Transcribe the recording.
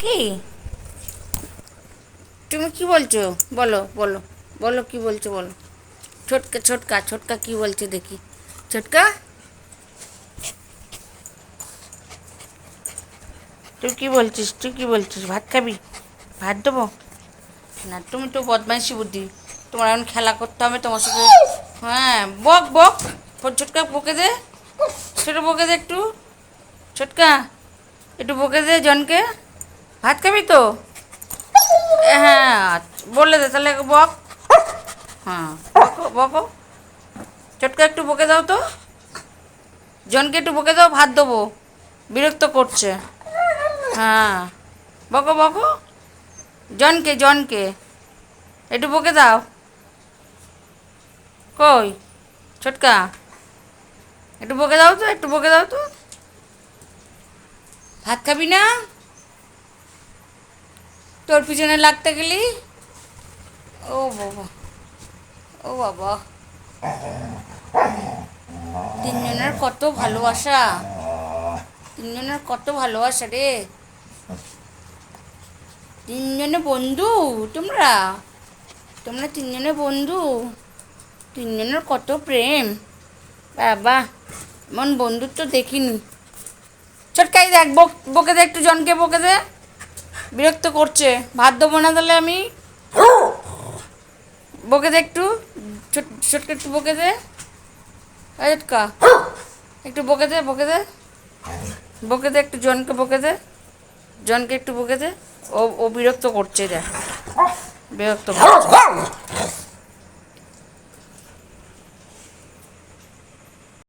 কি তুমি কি বলছো? বলো বলো বলো, কি বলছো বলো। ছোটকা ছোটকা ছোটকা কি বলছে দেখি। ছোটকা, তুই কি বলছিস? তুই কি বলছিস? ভাত খাবি? ভাত দেবো না? তুমি তো বদমাইশি বুদ্ধি, তোমার এখন খেলা করতে হবে তোমার সাথে। হ্যাঁ, বক বক। ছোটকা বকে দে, ছোট বকে দে একটু। ছোটকা, একটু বকে দে জনকে। ভাত খাবি তো? হ্যাঁ, বলে দে তাহলে বক। হ্যাঁ, বকো বকো। ছোটকা একটু বকে দাও তো, জনকে একটু বকে দাও, ভাত দেবো, বিরক্ত করছে। হ্যাঁ, বকো বকো। জনকে জনকে একটু বকে দাও। কই ছোটকা, একটু বকে দাও তো, একটু বকে দাও তো। ভাত খাবি না? তোর পিছনে লাগতে গেলি। ও বাবা, ও বাবা, তিনজনের কত ভালোবাসা, তিনজনের কত ভালোবাসা রে। তিনজনে বন্ধু তোমরা, তোমরা তিনজনে বন্ধু, তিনজনের কত প্রেম। বাবা, এমন বন্ধুত্ব দেখিনি। ছোটকাই দেখ, বকে দে একটু, জনকে বকে দে, বিরক্ত করছে। ভাত দেবো না তাহলে আমি। বকে দে একটু, ছোটকে একটু বকে দে। ছোটকা, একটু বকে দে, বকে দে, বকে দে একটু, জনকে বকে দে, জনকে একটু বকে দে। ও ও বিরক্ত করছে, দেখ বিরক্ত করছে।